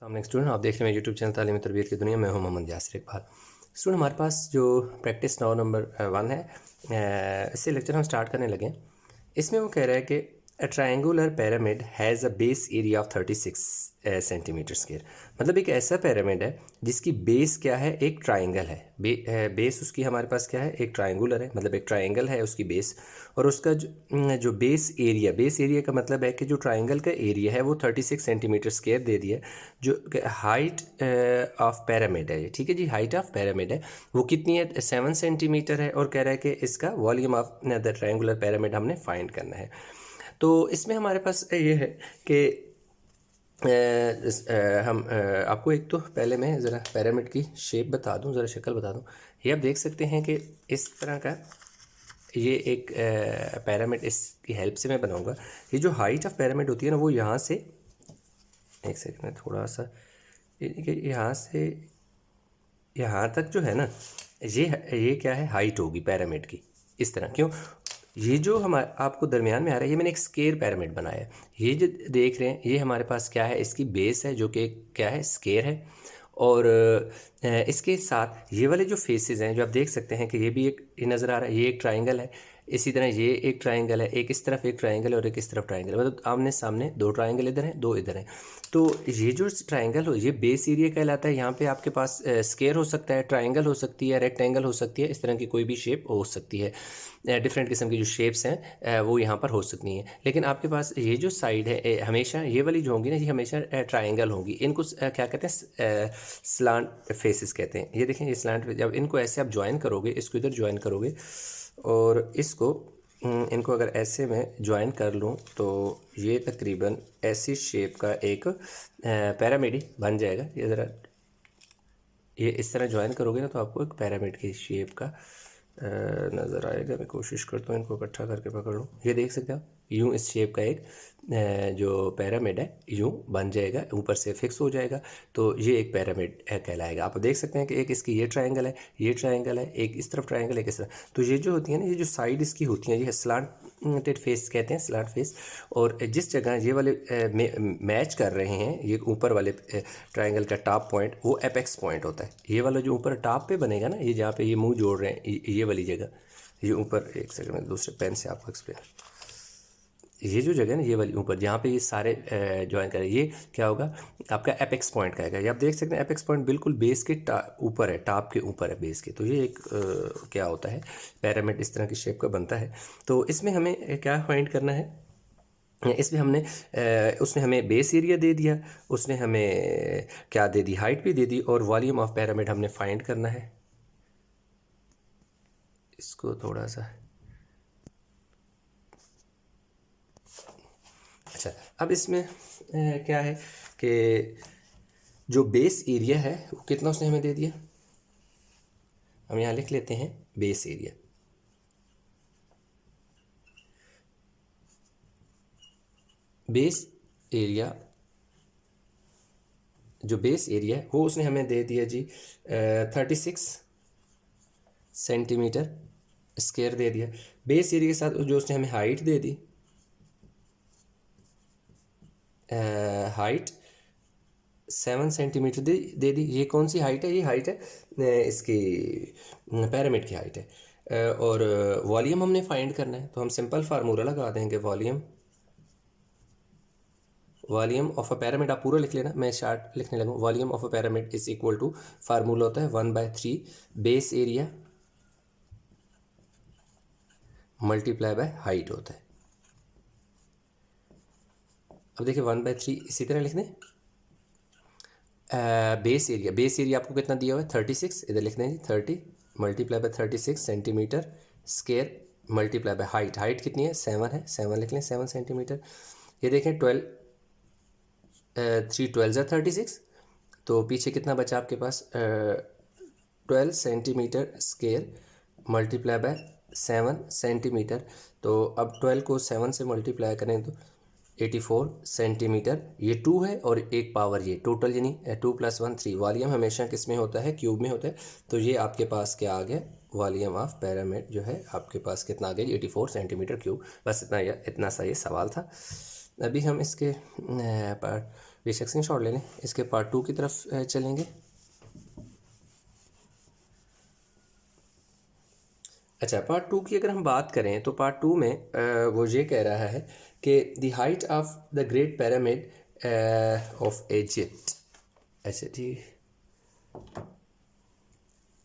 Next student आप देख रहे हैं यूट्यूब चैनल तालीम तरबियत की दुनिया में हूं मोहम्मद यासिर इकबाल। स्टूडेंट हमारे पास जो प्रैक्टिस 9 नंबर 1 है, इससे लेक्चर हम स्टार्ट करने लगे। इसमें वो कह रहा है कि a triangular pyramid has a base area of 36 centimetre square. मतलब एक ऐसा पिरामिड है जिसकी बेस क्या है, एक ट्राइंगल है। बेस उसकी हमारे पास क्या है, एक ट्राइंगुलर है, मतलब एक ट्राइंगल है उसकी बेस। और उसका जो बेस एरिया का मतलब है कि जो ट्राइंगल का एरिया है वो 36 सेंटीमीटर स्क्वायर दे दिया। जो हाइट ऑफ पिरामिड है, ठीक है जी, हाइट ऑफ पिरामिड है वो कितनी है, 7 सेंटीमीटर है। और कह रहा है कि इसका volume of the triangular pyramid हमने फाइंड करना है। तो इसमें हमारे पास ये है कि हम आपको एक तो पहले मैं ज़रा पिरामिड की शेप बता दूं, ज़रा शक्ल बता दूं। ये आप देख सकते हैं कि इस तरह का ये एक पिरामिड, इसकी हेल्प से मैं बनाऊंगा। ये जो हाइट ऑफ पिरामिड होती है ना, वो यहाँ से, एक सेकंड में थोड़ा सा, यहाँ से यहाँ तक जो है ना, ये क्या है, हाइट होगी पिरामिड की इस तरह। क्यों, ये जो हमारे आपको दरमियान में आ रहा है, ये मैंने एक स्क्वायर पिरामिड बनाया है। ये जो देख रहे हैं ये हमारे पास क्या है, इसकी बेस है जो कि क्या है, स्क्वायर है। और इसके साथ ये वाले जो फेसेस हैं जो आप देख सकते हैं कि ये भी एक नज़र आ रहा है, ये एक ट्राइंगल है। इसी तरह ये एक ट्राइंगल है, एक इस तरफ एक ट्राइंगल है और एक इस तरफ ट्राइंगल है, मतलब आमने सामने दो ट्राइंगल इधर हैं, दो इधर हैं। तो ये जो ट्राइंगल हो, ये बेस एरिया कहलाता है। यहाँ पे आपके पास स्क्वायर हो सकता है, ट्राइंगल हो सकती है, रेक्टेंगल हो सकती है, इस तरह की कोई भी शेप हो सकती है। डिफरेंट किस्म की जो शेप्स हैं वो यहाँ पर हो सकती हैं। लेकिन आपके पास ये जो साइड है, हमेशा ये वाली जो होंगी ना, ये हमेशा ट्राइंगल होंगी। इनको क्या कहते हैं, स्लांट फेसेस कहते हैं। ये देखें, ये स्लांट, जब इनको ऐसे आप ज्वाइन करोगे, इसको इधर ज्वाइन करोगे और इसको इनको अगर ऐसे मैं ज्वाइन कर लूँ तो ये तकरीबन ऐसी शेप का एक पिरामिड बन जाएगा। ये ज़रा ये इस तरह ज्वाइन करोगे ना तो आपको एक पिरामिड की शेप का नज़र आएगा। मैं कोशिश करता हूँ इनको इकट्ठा करके पकड़ लूँ। ये देख सकते हो, यूँ इस शेप का एक जो पिरामिड है यूँ बन जाएगा, ऊपर से फिक्स हो जाएगा। तो ये एक पिरामिड कहलाएगा। आप देख सकते हैं कि एक इसकी ये ट्रायंगल है, ये ट्रायंगल है, एक इस तरफ ट्रायंगल, एक इस तरफ। तो ये जो होती है ना, ये जो साइड इसकी होती हैं, ये स्लांटेड फेस कहते हैं, स्लांट फेस। और जिस जगह ये वाले मैच कर रहे हैं, ये ऊपर वाले ट्रायंगल का टॉप पॉइंट वो एपेक्स पॉइंट होता है। ये वाला जो ऊपर टॉप पे बनेगा ना, ये जहाँ पे ये मुंह जोड़ रहे हैं, ये वाली जगह, ये ऊपर, एक सेकंड में दूसरे पेन से आपको एक्सप्लेन, ये जो जगह है ना, ये वाली ऊपर जहाँ पे ये सारे ज्वाइन करें, ये क्या होगा, आपका एपेक्स पॉइंट का है। ये आप देख सकते हैं एपेक्स पॉइंट बिल्कुल बेस के ऊपर है, टॉप के ऊपर है बेस के। तो ये एक क्या होता है, पिरामिड इस तरह की शेप का बनता है। तो इसमें हमें क्या फाइंड करना है, इसमें हमने उसने हमें बेस एरिया दे दिया, उसने हमें क्या दे दी, हाइट भी दे दी, और वॉल्यूम ऑफ पिरामिड हमने फाइंड करना है। इसको थोड़ा सा, अच्छा, अब इसमें क्या है कि जो बेस एरिया है वो कितना उसने हमें दे दिया, हम यहाँ लिख लेते हैं बेस एरिया। बेस एरिया, जो बेस एरिया है वो उसने हमें दे दिया जी 36 सेंटीमीटर स्क्वायर दे दिया। बेस एरिया के साथ जो उसने हमें हाइट दे दी, हाइट 7 सेंटीमीटर दे दी। ये कौन सी हाइट है, ये हाइट है इसकी पिरामिड की हाइट है। और वॉल्यूम हमने फाइंड करना है, तो हम सिंपल फार्मूला लगा देंगे, वॉल्यूम ऑफ अ पिरामिड, आप पूरा लिख लेना, मैं शार्ट लिखने लगूँ। Volume of a pyramid is equal to, formula होता है 1/3 base area multiply by height होता है। अब देखिए 1/3 इसी तरह लिखने, बेस एरिया आपको कितना दिया हुआ है, 36, इधर लिखना है जी 30 multiply by 36 centimetre square multiply by height कितनी है, 7 है, 7 लिख लें, 7 सेंटीमीटर। ये देखें 12 3 12 36, तो पीछे कितना बचा आपके पास, 12 centimetre square multiply by 7 centimetre. तो अब 12 को 7 से मल्टीप्लाई करें तो 84 सेंटीमीटर। ये 2 है और एक पावर ये टोटल, यानी 2 + 1 3। वॉल्यूम हमेशा किस में होता है, क्यूब में होता है। तो ये आपके पास क्या आ गया, वॉल्यूम ऑफ पिरामिड जो है आपके पास कितना आ गया, 84 सेंटीमीटर क्यूब। बस इतना सा ये सवाल था। अभी हम इसके पार्ट ये सेक्शन शॉट ले लें। इसके पार्ट 2 की तरफ चलेंगे। अच्छा, पार्ट 2 की अगर हम बात करें तो पार्ट 2 में वो ये कह रहा है कि the height of the great pyramid of Egypt. अच्छा जी,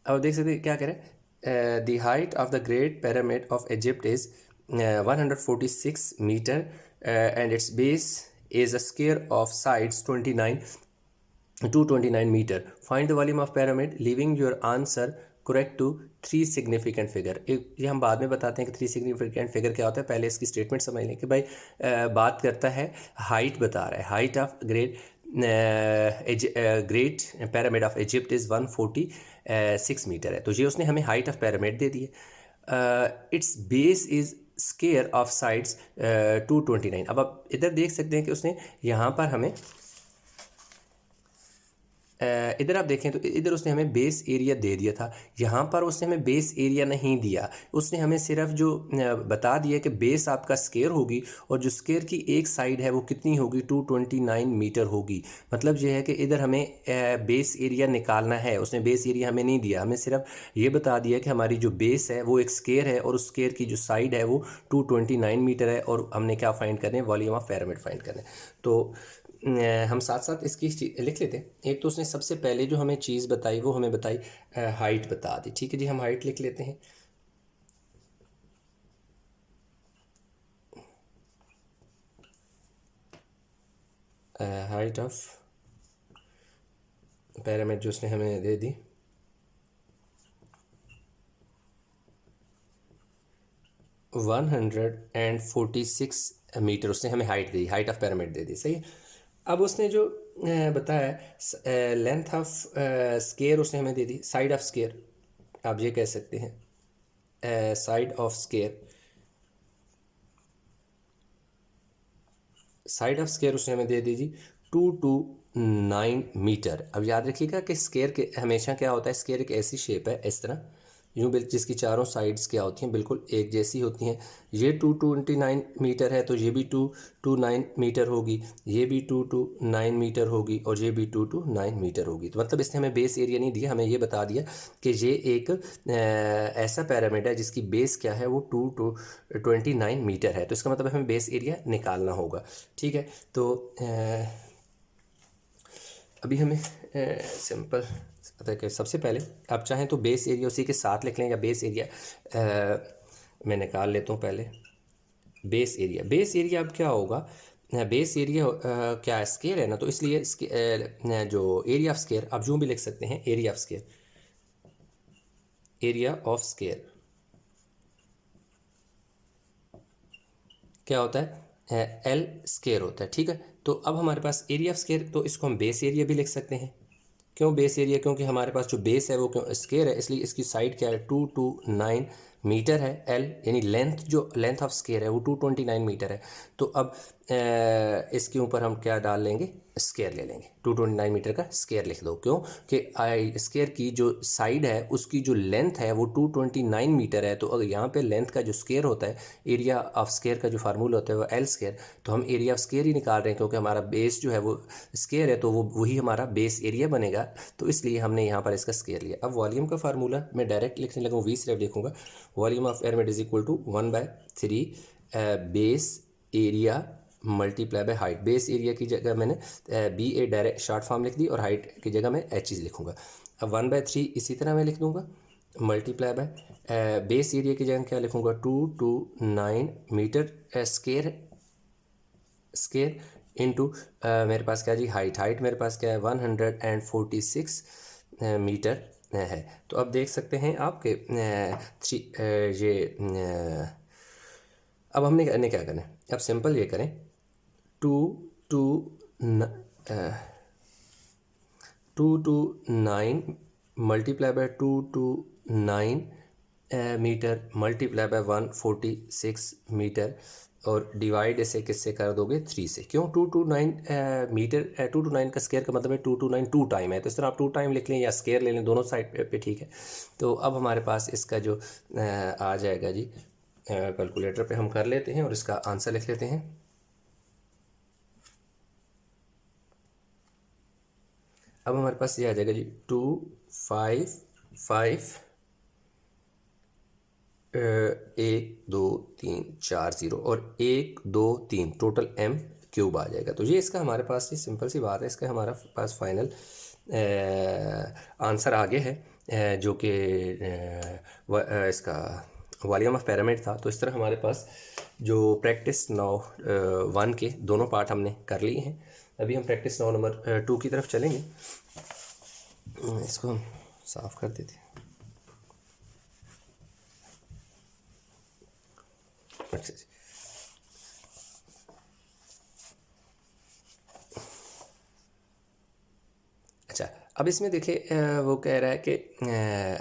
अब देख सकते हैं क्या कह रहे हैं। The height of the great pyramid of Egypt is 146 metre and it's base is a square of sides 29 to 29 meter. Find the volume of pyramid, leaving your answer correct to 3 significant figure. ये हम बाद में बताते हैं कि 3 significant figure क्या होता है। पहले इसकी स्टेटमेंट समझ लें कि भाई बात करता है, हाइट बता रहा है, height of great pyramid of Egypt is 146 metre है। तो ये उसने हमें हाइट ऑफ पैरामिड दे दी है। It's base is square of sides 229। अब आप इधर देख सकते हैं कि उसने यहाँ पर हमें इधर आप देखें तो इधर उसने हमें बेस एरिया दे दिया था, यहाँ पर उसने हमें बेस एरिया नहीं दिया। उसने हमें सिर्फ जो बता दिया कि बेस आपका स्केयर होगी और जो स्केयर की एक साइड है वो कितनी होगी, 229 मीटर होगी। मतलब ये है कि इधर हमें बेस एरिया निकालना है। उसने बेस एरिया हमें नहीं दिया, हमें सिर्फ ये बता दिया कि हमारी जो बेस है वो एक स्केयर है और उस स्केयर की जो साइड है वो 229 मीटर है और हमने क्या फाइंड करने, वॉल्यूम ऑफ पिरामिड फाइंड करने। तो हम साथ साथ इसकी लिख लेते हैं। एक तो उसने सबसे पहले जो हमें चीज़ बताई वो हमें बताई हाइट बता दी। ठीक है जी, हम हाइट लिख लेते हैं। हाइट ऑफ पिरामिड जो उसने हमें दे दी 146 मीटर, उसने हमें हाइट दी, हाइट ऑफ पिरामिड दे दी। सही है। अब उसने जो बताया लेंथ ऑफ स्केयर उसने हमें दे दी, साइड ऑफ स्केयर आप ये कह सकते हैं, side of square, side of square उसने हमें दे दी जी 229 मीटर। अब याद रखिएगा कि स्केयर के हमेशा क्या होता है, स्केयर एक ऐसी शेप है इस तरह यूँ जिसकी चारों साइड्स क्या होती हैं, बिल्कुल एक जैसी होती हैं। ये 229 मीटर है तो ये भी 229 मीटर होगी, ये भी 229 मीटर होगी और ये भी 229 मीटर होगी। तो मतलब इसने हमें बेस एरिया नहीं दिया, हमें ये बता दिया कि ये एक ऐसा पिरामिड है जिसकी बेस क्या है वो 229 मीटर है। तो इसका मतलब हमें बेस एरिया निकालना होगा। ठीक है, तो अभी हमें सिंपल कि सबसे पहले आप चाहें तो बेस एरिया उसी के साथ लिख लें या बेस एरिया मैं निकाल लेता हूँ पहले। बेस एरिया, बेस एरिया अब क्या होगा, बेस एरिया क्या स्केयर है ना, तो इसलिए जो एरिया ऑफ स्केयर आप जो भी लिख सकते हैं, area of square, area of square क्या होता है, एल स्केयर होता है। ठीक है, तो अब हमारे पास एरिया ऑफ स्केयर, तो इसको हम बेस एरिया भी लिख सकते हैं। क्यों बेस एरिया, क्योंकि हमारे पास जो बेस है वो क्यों स्केयर है, इसलिए इसकी साइड क्या है 229 मीटर है। एल यानी लेंथ, जो लेंथ ऑफ स्केयर है वो 229 मीटर है। तो अब इसके ऊपर हम क्या डाल लेंगे, स्केयर ले लेंगे, 229 मीटर का स्केयर लिख दो। क्यों कि स्केयर की जो साइड है उसकी जो लेंथ है वो 229 मीटर है। तो अगर यहाँ पे लेंथ का जो स्केयर होता है, एरिया ऑफ स्केयर का जो फार्मूला होता है वो एल स्केयर, तो हम एरिया ऑफ स्केयर ही निकाल रहे हैं क्योंकि हमारा बेस जो है वो स्केयर है, तो वो वही हमारा बेस एरिया बनेगा। तो इसलिए हमने यहाँ पर इसका स्केयर लिया। अब वॉल्यूम का फार्मूला मैं डायरेक्ट लिखने लगा, वी सिर्फ लिखूँगा, volume of pyramid is equal to 1/3 base area multiply by height. Base area की जगह मैंने B A direct short form लिख दी और हाइट की जगह मैं एच इज लिखूँगा। अब 1/3 इसी तरह मैं लिख दूँगा मल्टीप्लाई बाय बेस एरिया की जगह क्या लिखूँगा, 229 मीटर स्केयर स्केयर इनटू मेरे पास क्या जी, हाइट, हाइट मेरे पास क्या है 146 मीटर है। तो अब देख सकते हैं आपके अब हमने क्या करना है, अब सिंपल ये करें, 229 multiply by 229 metre multiply by 146 metre और डिवाइड इसे किससे कर दोगे, 3 से। क्यों 229 मीटर, 229 का स्केयर का मतलब है 229 2 टाइम है, तो इस तरह आप 2 टाइम लिख लें या स्केयर ले लें, दोनों साइड पे ठीक है। तो अब हमारे पास इसका जो आ जाएगा जी, कैलकुलेटर पे हम कर लेते हैं और इसका आंसर लिख लेते हैं। अब हमारे पास ये आ जाएगा जी 2 5 5 1 2 3 4 0 और 1 2 3 टोटल m क्यूब आ जाएगा। तो ये इसका हमारे पास ये सिंपल सी बात है, इसका हमारा पास फाइनल आंसर आगे है, जो कि इसका वॉल्यूम ऑफ पिरामिड था। तो इस तरह हमारे पास जो प्रैक्टिस 9 1 के दोनों पार्ट हमने कर लिए हैं। अभी हम प्रैक्टिस 9 नंबर 2 की तरफ चलेंगे। इसको हम साफ कर देते हैं। अच्छा, अच्छा अब इसमें देखिए वो कह रहा है कि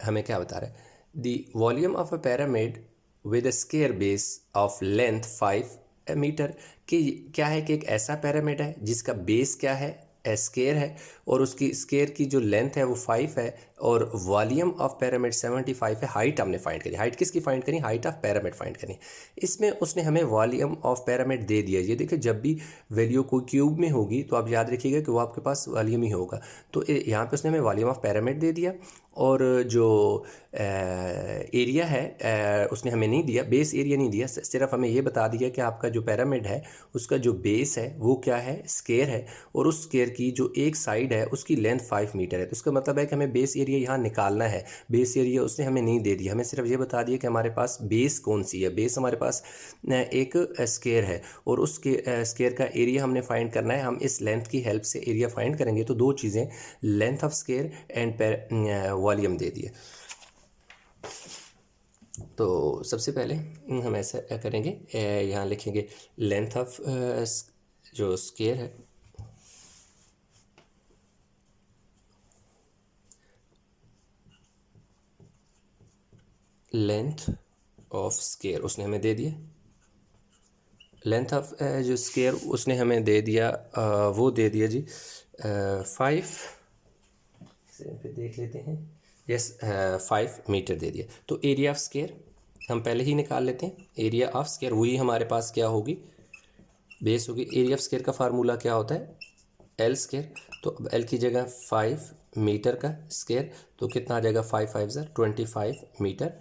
हमें क्या बता रहा है, the volume of a pyramid with a square base of length 5 metre. कि क्या है कि एक ऐसा पिरामिड है जिसका बेस क्या है, स्क्वायर है, और उसकी स्क्वायर की जो लेंथ है वो 5 है, और वॉल्यूम ऑफ पिरामिड 75 है। हाइट हमने फाइंड करी, हाइट किसकी फाइंड करी, हाइट ऑफ पिरामिड फाइंड करी। इसमें उसने हमें वॉल्यूम ऑफ पिरामिड दे दिया। ये देखिए जब भी वैल्यू कोई क्यूब में होगी तो आप याद रखिएगा कि वो आपके पास वॉल्यूम ही होगा। तो यहाँ पे उसने हमें वॉल्यूम ऑफ पिरामिड दे दिया, और जो एरिया है उसने हमें नहीं दिया, बेस एरिया नहीं दिया, सिर्फ हमें ये बता दिया कि आपका जो पिरामिड है उसका जो बेस है वो क्या है, स्क्वायर है, और उस स्क्वायर की जो एक साइड है उसकी लेंथ 5 मीटर है। तो इसका मतलब है कि हमें बेस एरिया यहाँ निकालना है। बेस एरिया उसने हमें नहीं दे दिया, हमें सिर्फ ये बता दिया कि हमारे पास बेस कौन सी है। बेस हमारे पास एक स्क्वायर है, और उस स्क्वायर का एरिया हमने फाइंड करना है। हम इस लेंथ की हेल्प से एरिया फाइंड करेंगे। तो दो चीज़ें, length of square and volume दे दिए। तो सबसे पहले हम ऐसा करेंगे, यहाँ लिखेंगे लेंथ ऑफ जो स्क्वायर है, लेंथ ऑफ स्क्वायर उसने हमें दे दिया। लेंथ ऑफ जो स्क्वायर उसने हमें दे दिया, वो दे दिया जी 5, देख लेते हैं, यस 5 मीटर दे दिया। तो एरिया ऑफ स्क्वायर हम पहले ही निकाल लेते हैं। एरिया ऑफ स्क्वायर वही हमारे पास क्या होगी, बेस होगी। एरिया ऑफ स्क्वायर का फार्मूला क्या होता है, एल स्क्वायर। तो अब एल की जगह 5 मीटर का स्क्वायर, तो कितना आ जाएगा, 5 5 25 मीटर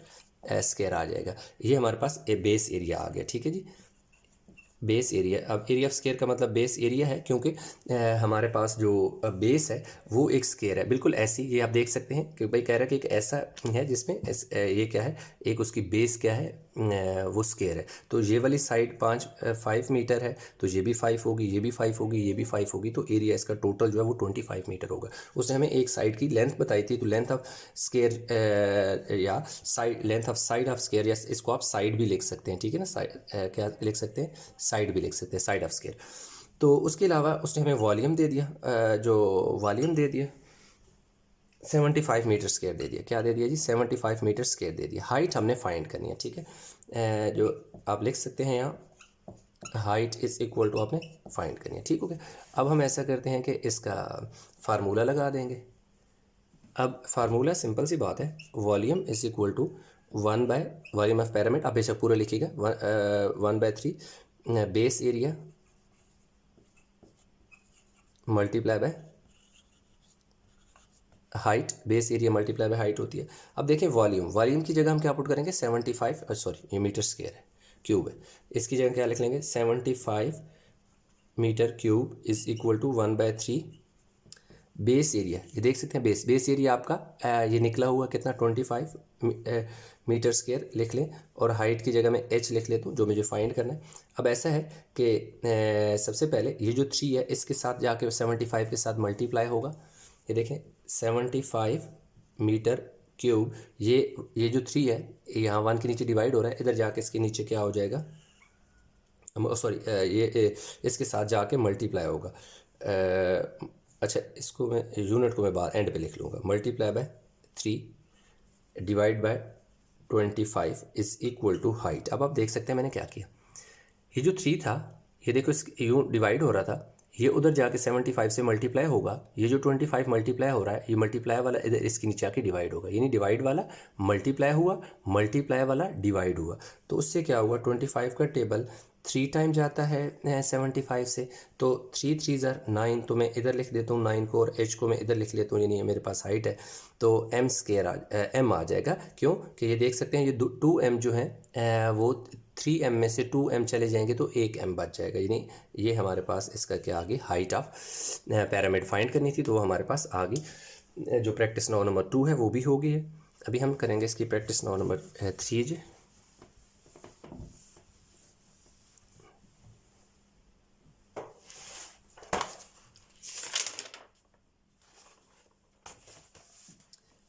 स्क्वायर आ जाएगा। ये हमारे पास ए बेस एरिया आ गया। ठीक है जी, बेस एरिया। अब एरिया ऑफ स्क्वायर का मतलब बेस एरिया है, क्योंकि हमारे पास जो बेस है वो एक स्क्वायर है। बिल्कुल ऐसी ये आप देख सकते हैं कि भाई कह रहा है कि एक ऐसा है जिसमें ये क्या है, एक उसकी बेस क्या है, वो स्क्वायर है। तो ये वाली साइड 5 मीटर है, तो ये भी 5 होगी, ये भी 5 होगी, ये भी 5 होगी। तो एरिया इसका टोटल जो है वो 25 मीटर होगा। उसने हमें एक साइड की लेंथ बताई थी, तो लेंथ ऑफ स्क्वायर या side, length of side of square, या इसको आप साइड भी लिख सकते हैं। ठीक है ना, साइड क्या लिख सकते हैं, साइड भी लिख सकते हैं, साइड ऑफ स्क्वायर। तो उसके अलावा उसने हमें वॉल्यूम दे दिया, जो वॉल्यूम दे दिया 75 मीटर स्क्वायर दे दिया। क्या दे दिया जी, 75 मीटर स्क्वायर दे दिया। हाइट हमने फाइंड करनी है। ठीक है, जो आप लिख सकते हैं यहाँ, हाइट इज इक्वल टू आपने फाइंड करनी है। ठीक हो गया। अब हम ऐसा करते हैं कि इसका फार्मूला लगा देंगे। अब फार्मूला सिंपल सी बात है, volume is equal to 1 by volume of pyramid, आप बेशक पूरा लिखिएगा, 1/3 base area multiply by height. Base area multiply by height होती है। अब देखें वॉल्यूम, वॉल्यूम की जगह हम क्या पुट करेंगे, 75, सॉरी ये मीटर स्क्वायर है, क्यूब है, इसकी जगह क्या लिख लेंगे, 75 metre cube is equal to 1/3 base area. ये देख सकते हैं बेस एरिया आपका ये निकला हुआ कितना, 25 मीटर स्क्वायर लिख लें, और हाइट की जगह मैं h लिख लेता हूँ, जो मुझे फाइंड करना है। अब ऐसा है कि सबसे पहले ये जो 3 है इसके साथ जाके 75 के साथ मल्टीप्लाई होगा। ये देखें 75 मीटर क्यूब, ये जो 3 है यहाँ 1 के नीचे डिवाइड हो रहा है, इधर जाके इसके नीचे क्या हो जाएगा, सॉरी ये इसके साथ जाके मल्टीप्लाई होगा। अच्छा इसको मैं यूनिट को मैं बाद एंड पे लिख लूँगा, multiply by 3 divide by 25 is equal to height. अब आप देख सकते हैं मैंने क्या किया, ये जो 3 था ये देखो इस यूँ डिवाइड हो रहा था, ये उधर जाके 75 से मल्टीप्लाई होगा, ये जो 25 मल्टीप्लाई हो रहा है, ये मल्टीप्लाई वाला इधर इसके नीचे आके डिवाइड होगा, यानी डिवाइड वाला मल्टीप्लाई हुआ, मल्टीप्लाई वाला डिवाइड हुआ। तो उससे क्या हुआ, 25 का टेबल 3 टाइम जाता है 75 से, तो 3 3 ज़र 9, तो मैं इधर लिख देता हूँ 9 को, और h को मैं इधर लिख लेता हूँ, यानी मेरे पास हाइट है तो m स्क्वायर m आ जाएगा। क्यों कि ये देख सकते हैं ये 2m जो है वो 3m में से 2m चले जाएंगे तो 1m बच जाएगा, यानी ये हमारे पास इसका क्या आ गई, हाइट ऑफ पैरामिड फाइंड करनी थी, तो वो हमारे पास आ गई। जो प्रैक्टिस 9 नंबर 2 है वो भी हो गई है। अभी हम करेंगे इसकी प्रैक्टिस 9 नंबर 3 जी।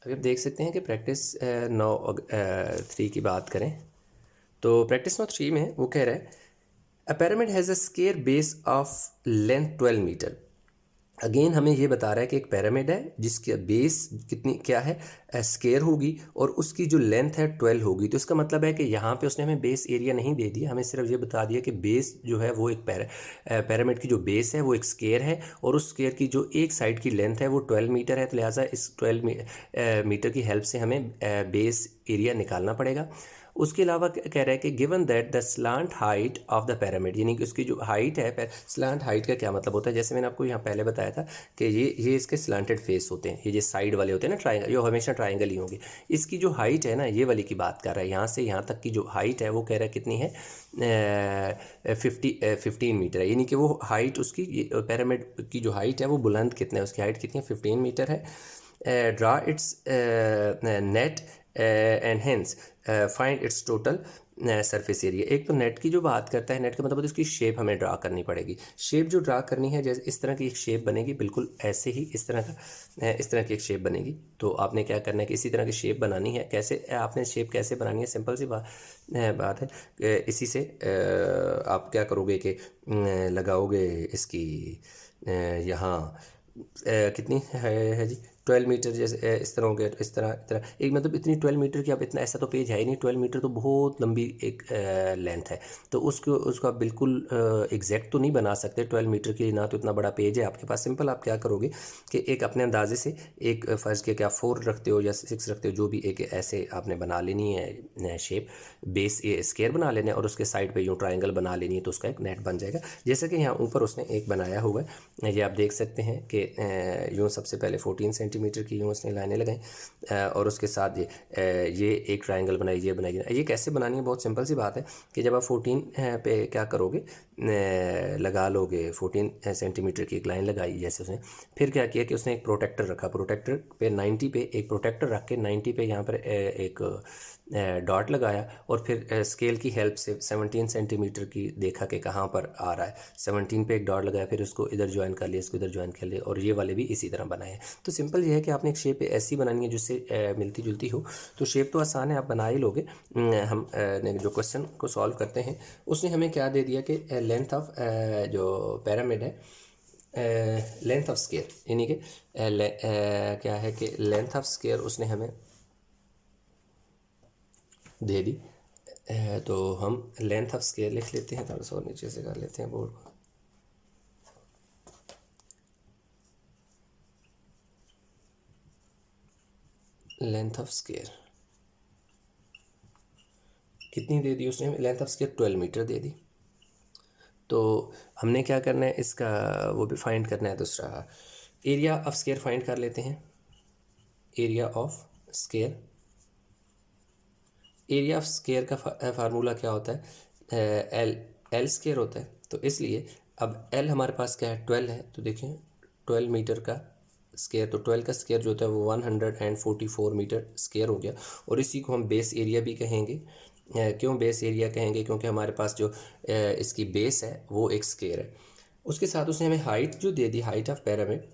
अभी आप देख सकते हैं कि प्रैक्टिस 3 की बात करें तो प्रैक्टिस 3 में वो कह रहा है a pyramid has a square base of length 12 metre. Again हमें ये बता रहा है कि एक पिरामिड है जिसकी बेस कितनी क्या है, स्क्वायर होगी, और उसकी जो लेंथ है 12 होगी। तो इसका मतलब है कि यहाँ पे उसने हमें बेस एरिया नहीं दे दिया, हमें सिर्फ ये बता दिया कि बेस जो है वो एक पिरामिड की जो बेस है वो एक स्क्वायर है, और उस स्क्वायर की जो एक साइड की लेंथ है वो 12 मीटर है। तो लिहाजा इस 12 मीटर की हेल्प से हमें बेस एरिया निकालना पड़ेगा। उसके अलावा कह रहा है कि given that the slant height of the pyramid, यानी कि उसकी जो हाइट है, स्लांट हाइट का क्या मतलब होता है, जैसे मैंने आपको यहाँ पहले बताया था कि ये इसके स्लांटेड फेस होते हैं, ये जो साइड वाले होते हैं ना ट्राइंगल, जो हमेशा ट्राइंगल ही होंगे। इसकी जो हाइट है ना, ये वाली की बात कर रहा है, यहाँ से यहाँ तक की जो हाइट है वो कह रहा है कितनी है, 15 मीटर है, यानी कि वो हाइट उसकी पिरामिड की जो हाइट है वो बुलंद कितना है, उसकी हाइट कितनी है, 15 मीटर है। Draw it's net and hence find its total surface area. एक तो नेट की जो बात करता है, नेट का मतलब उसकी शेप हमें ड्रा करनी पड़ेगी। शेप जो ड्रा करनी है, जैसे इस तरह की एक शेप बनेगी, बिल्कुल ऐसे ही इस तरह की एक शेप बनेगी। तो आपने क्या करना है कि इसी तरह की शेप बनानी है। कैसे आपने शेप कैसे बनानी है, सिंपल सी बात है। इसी से आप क्या करोगे कि लगाओगे इसकी यहाँ कितनी है जी, 12 मीटर, जैसे इस तरह हो गया, इस तरह एक मतलब इतनी 12 मीटर की, अब इतना ऐसा तो पेज है ही नहीं, 12 मीटर तो बहुत लंबी एक लेंथ है, तो उसको आप बिल्कुल एग्जैक्ट तो नहीं बना सकते 12 मीटर की, ना तो इतना बड़ा पेज है आपके पास। सिंपल आप क्या करोगे कि एक अपने अंदाजे से एक फ़र्ज़ के क्या 4 रखते हो या 6 रखते हो, जो भी एक ऐसे आपने बना लेनी है शेप, बेस ये स्क्वायर बना लेना है, और उसके साइड पे यूँ ट्राइंगल बना लेनी है, तो उसका एक नेट बन जाएगा। जैसे कि यहाँ ऊपर उसने एक बनाया हुआ है, ये आप देख सकते हैं कि यूँ सबसे पहले 14 सेंटीमीटर की यूँ उसने लाइनें लगाई, और उसके साथ ये एक ट्राइंगल बनाई, ये बनाई। ये कैसे बनानी है, बहुत सिंपल सी बात है कि जब आप 14 पे क्या करोगे, लगा लोगे, 14 सेंटीमीटर की एक लाइन लगाई जैसे उसने, फिर क्या किया कि उसने एक प्रोटेक्टर रखा, प्रोटेक्टर पे 90 पे एक प्रोटेक्टर रख के 90 पे यहाँ पर एक डॉट लगाया, और फिर स्केल की हेल्प से 17 सेंटीमीटर की देखा कि कहाँ पर आ रहा है, 17 पे एक डॉट लगाया, फिर उसको इधर ज्वाइन कर लिया, इसको इधर ज्वाइन कर लिया, और ये वाले भी इसी तरह बनाए हैं। तो सिंपल ये है कि आपने एक शेप ऐसी बनानी है जिससे मिलती जुलती हो। तो शेप तो आसान है, आप बना ही लोगे। हम जो क्वेश्चन को सॉल्व करते हैं उसने हमें क्या दे दिया कि लेंथ ऑफ जो पिरामिड है, लेंथ ऑफ स्क्वायर, यानी कि क्या है कि लेंथ ऑफ स्क्वायर उसने हमें दे दी। तो हम लेंथ ऑफ स्क्वायर लिख लेते हैं, थोड़ा सा और नीचे से कर लेते हैं बोर्ड को। लेंथ ऑफ स्क्वायर कितनी दे दी उसने, लेंथ ऑफ स्क्वायर 12 मीटर दे दी। तो हमने क्या करना है, इसका वो भी फाइंड करना है। दूसरा एरिया ऑफ स्क्वायर फाइंड कर लेते हैं। Area of square, area of square का फार्मूला क्या होता है, एल स्क्वायर होता है। तो इसलिए अब एल हमारे पास क्या है, 12 है, तो देखिए 12 मीटर का स्क्वायर, तो 12 का स्क्वायर जो होता है वो 144 मीटर स्क्वायर हो गया। और इसी को हम बेस एरिया भी कहेंगे। क्यों बेस एरिया कहेंगे, क्योंकि हमारे पास जो इसकी बेस है वो एक स्क्वायर है। उसके साथ उसने हमें हाइट जो दे दी, हाइट ऑफ पिरामिड,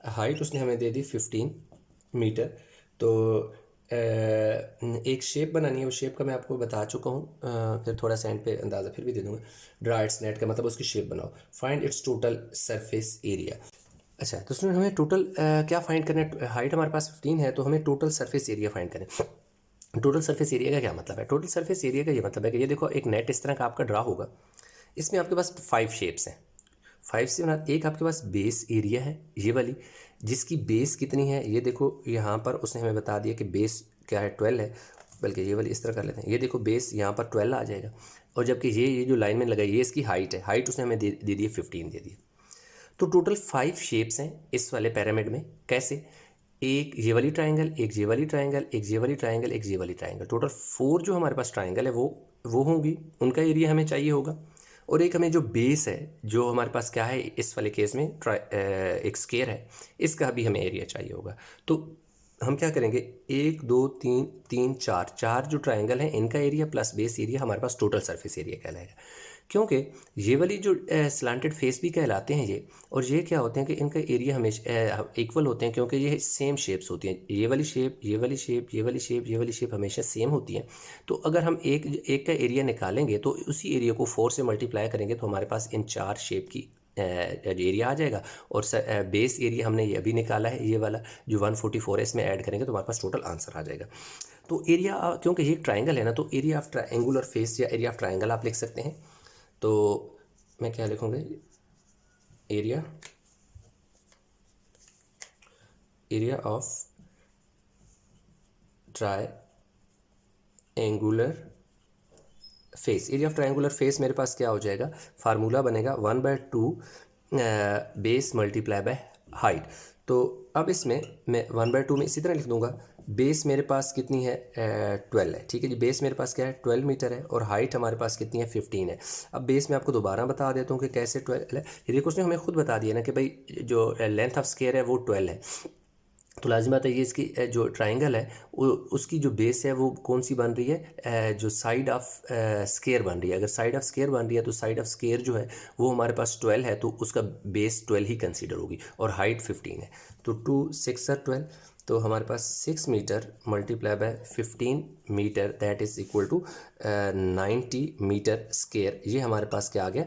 हाइट उसने हमें दे दी 15 मीटर। तो एक शेप बनानी है, उस शेप का मैं आपको बता चुका हूँ, फिर थोड़ा सा एंड पे अंदाज़ा फिर भी दे दूँगा। ड्रा इट्स नेट का मतलब उसकी शेप बनाओ। Find its total surface area. अच्छा, तो उसने हमें टोटल क्या फाइंड करना है, हाइट हमारे पास 15 है, तो हमें टोटल सरफेस एरिया फाइंड करें। टोटल सरफेस एरिया का क्या मतलब है, टोटल सरफेस एरिया का ये मतलब है कि ये देखो एक नेट इस तरह का आपका ड्रा होगा, इसमें आपके पास 5 शेप्स हैं, 5 से बना, एक आपके पास बेस एरिया है ये वाली, जिसकी बेस कितनी है ये देखो, यहाँ पर उसने हमें बता दिया कि बेस क्या है 12 है, बल्कि ये वाली इस तरह कर लेते हैं। ये देखो बेस यहाँ पर 12 आ जाएगा, और जबकि ये जो लाइन में लगाई ये इसकी हाइट है, हाइट उसने हमें दे दी है 15 दे दी। तो टोटल 5 शेप्स हैं इस वाले पिरामिड में। कैसे? एक ये वाली ट्राइंगल, एक ये वाली ट्राइंगल, एक ये वाली ट्राइंगल, एक ये वाली ट्राइंगल, टोटल 4 जो हमारे पास ट्राइंगल है वो होंगी, उनका एरिया हमें चाहिए होगा। और एक हमें जो बेस है, जो हमारे पास क्या है इस वाले केस में एक स्क्वायर है, इसका भी हमें एरिया चाहिए होगा। तो हम क्या करेंगे, 1 2 3 3 4 जो ट्राइंगल हैं इनका एरिया प्लस बेस एरिया हमारे पास टोटल सरफेस एरिया कहलाएगा। क्योंकि ये वाली जो स्लांटेड फेस भी कहलाते हैं ये, और ये क्या होते हैं कि इनका एरिया हमेशा इक्वल होते हैं, क्योंकि ये सेम शेप्स होती हैं। ये वाली शेप, ये वाली शेप, ये वाली शेप, ये वाली शेप हमेशा सेम होती हैं। तो अगर हम एक का एरिया निकालेंगे तो उसी एरिया को 4 से मल्टीप्लाई करेंगे तो हमारे पास इन 4 शेप की एरिया आ जाएगा। और बेस एरिया हमने ये अभी निकाला है, ये वाला जो 144 है, इसमें ऐड करेंगे तो हमारे पास टोटल आंसर आ जाएगा। तो एरिया, क्योंकि ये ट्राइंगल है ना, तो एरिया ऑफ ट्राइंगुलर फेस या एरिया ऑफ ट्राइंगल आप लिख सकते हैं। तो मैं क्या लिखूँगा, area of triangular face. Area of triangular face मेरे पास क्या हो जाएगा, फार्मूला बनेगा 1/2 बेस मल्टीप्लाई बाय हाइट। तो अब इसमें मैं 1/2 में इसी तरह लिख दूंगा, बेस मेरे पास कितनी है 12 है, ठीक है जी। बेस मेरे पास क्या है 12 मीटर है, और हाइट हमारे पास कितनी है 15 है। अब बेस में आपको दोबारा बता देता हूँ कि कैसे 12 है। ये देखो उसने हमें खुद बता दिया ना कि भाई जो लेंथ ऑफ स्क्वायर है वो 12 है। तो लाजिम बात है ये इसकी जो ट्राइंगल है उसकी जो बेस है वो कौन सी बन रही है, जो साइड ऑफ स्क्वायर बन रही है। अगर साइड ऑफ स्क्वायर बन रही है तो साइड ऑफ स्क्वायर जो है वो हमारे पास 12 है, तो उसका बेस 12 ही कंसीडर होगी, और हाइट 15 है। तो 2 6 12, तो हमारे पास 6 metre multiply by 15 metre, that is equal to 90 metre square. ये हमारे पास क्या आ गया,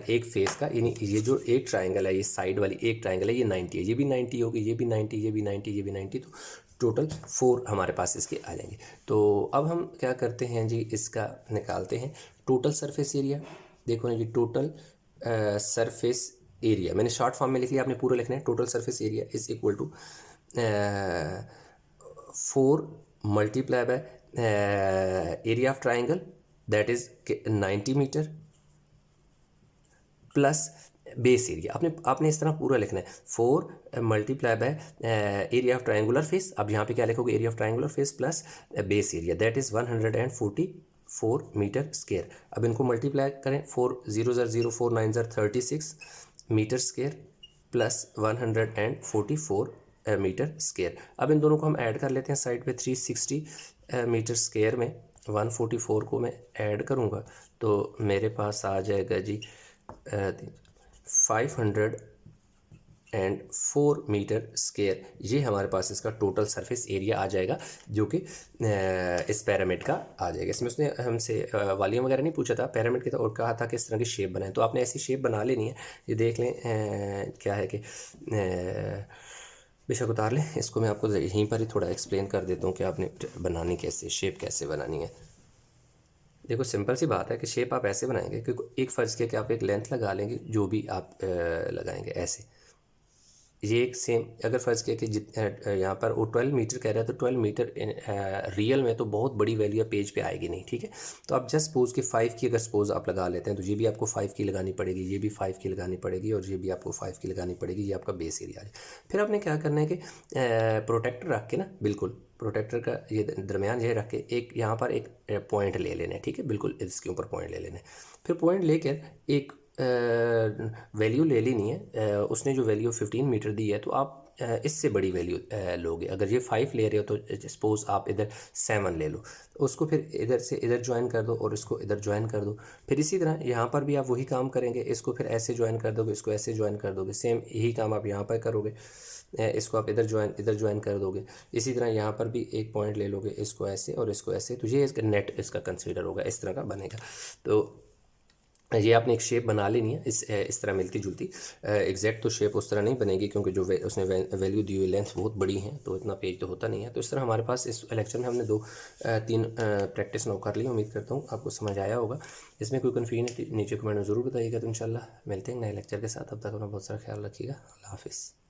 एक फेस का, यानी ये जो एक ट्राइंगल है, ये साइड वाली एक ट्राइंगल है, ये 90 है, ये भी 90 होगी, ये भी 90, ये भी 90, ये भी 90, तो टोटल 4 हमारे पास इसके आ जाएंगे। तो अब हम क्या करते हैं जी, इसका निकालते हैं टोटल सरफेस एरिया। देखो ना जी, टोटल सरफेस एरिया मैंने शॉर्ट फॉर्म में लिख लिया, आपने पूरा लिखना है। Total surface area is equal to 4 multiply by area of triangle, that is 90 metre, plus base area. आपने इस तरह पूरा लिखना है, 4 multiply by area of triangular face. अब यहाँ पे क्या लिखोगे, area of triangular face plus base area, that is 144 metre square. अब इनको मल्टीप्लाई करें, 4 0 0 4 9 36 metre square plus 144 metre square. अब इन दोनों को हम ऐड कर लेते हैं साइड पे, 360 मीटर स्क्वायर में 144 को मैं ऐड करूँगा तो मेरे पास आ जाएगा जी 504 मीटर स्क्वायर। ये हमारे पास इसका टोटल सरफेस एरिया आ जाएगा, जो कि इस पिरामिड का आ जाएगा। इसमें उसने हमसे वॉल्यूम वगैरह नहीं पूछा था पिरामिड की, तो और कहा था कि इस तरह की शेप बनाएं, तो आपने ऐसी शेप बना लेनी है। ये देख लें क्या है कि बेशक उतार लें इसको, मैं आपको यहीं पर ही थोड़ा एक्सप्लेन कर देता हूँ कि आपने बनानी कैसे, शेप कैसे बनानी है। देखो सिंपल सी बात है कि शेप आप ऐसे बनाएंगे कि एक फ़र्ज़ किया कि आप एक लेंथ लगा लेंगे, जो भी आप लगाएंगे ऐसे, ये एक सेम, अगर फ़र्ज़ किया कि यहाँ पर वो 12 मीटर कह रहा है, तो 12 मीटर रियल में तो बहुत बड़ी वैल्यू पेज पे आएगी नहीं, ठीक है। तो आप जस्ट सपोज़ कि 5 की अगर सपोज़ आप लगा लेते हैं, तो ये भी आपको 5 की लगानी पड़ेगी, ये भी 5 की लगानी पड़ेगी, और ये भी आपको 5 की लगानी पड़ेगी। ये आपका बेस एरिया है। फिर आपने क्या करना है कि प्रोटेक्टर रख के ना, बिल्कुल प्रोटेक्टर का ये दरमियान ये रख के एक यहाँ पर एक पॉइंट ले लेना है, ठीक है, बिल्कुल इसके ऊपर पॉइंट ले लेना है। फिर पॉइंट लेकर एक वैल्यू ले लेनी है, उसने जो वैल्यू 15 मीटर दी है, तो आप इससे बड़ी वैल्यू लोगे। अगर ये 5 ले रहे हो तो सपोज़ आप इधर 7 ले लो, उसको फिर इधर से इधर ज्वाइन कर दो और इसको इधर ज्वाइन कर दो। फिर इसी तरह यहाँ पर भी आप वही काम करेंगे, इसको फिर ऐसे ज्वाइन कर दोगे, इसको ऐसे ज्वाइन कर दोगे, सेम यही काम आप यहाँ पर करोगे। इसको आप इधर ज्वाइन कर दोगे। इसी तरह यहाँ पर भी एक पॉइंट ले लोगे, इसको ऐसे और इसको ऐसे, तो ये इसका नेट इसका कंसीडर होगा, इस तरह का बनेगा। तो ये आपने एक शेप बना लेनी है इस तरह मिलती जुलती। एग्जैक्ट तो शेप उस तरह नहीं बनेगी, क्योंकि जो उसने वैल्यू दी हुई लेंथ बहुत बड़ी है, तो इतना पेज तो होता नहीं है। तो इस तरह हमारे पास इस लेक्चर में हमने 2-3 प्रैक्टिस नो कर ली। उम्मीद करता हूँ आपको समझ आया होगा। इसमें कोई कन्फ्यूजन नीचे कमेंट में ज़रूर बताइएगा। तो इंशाल्लाह मिलते हैं नए लेक्चर के साथ। अब तक अपना बहुत सारा ख्याल रखिएगा। अल्लाह हाफिज़।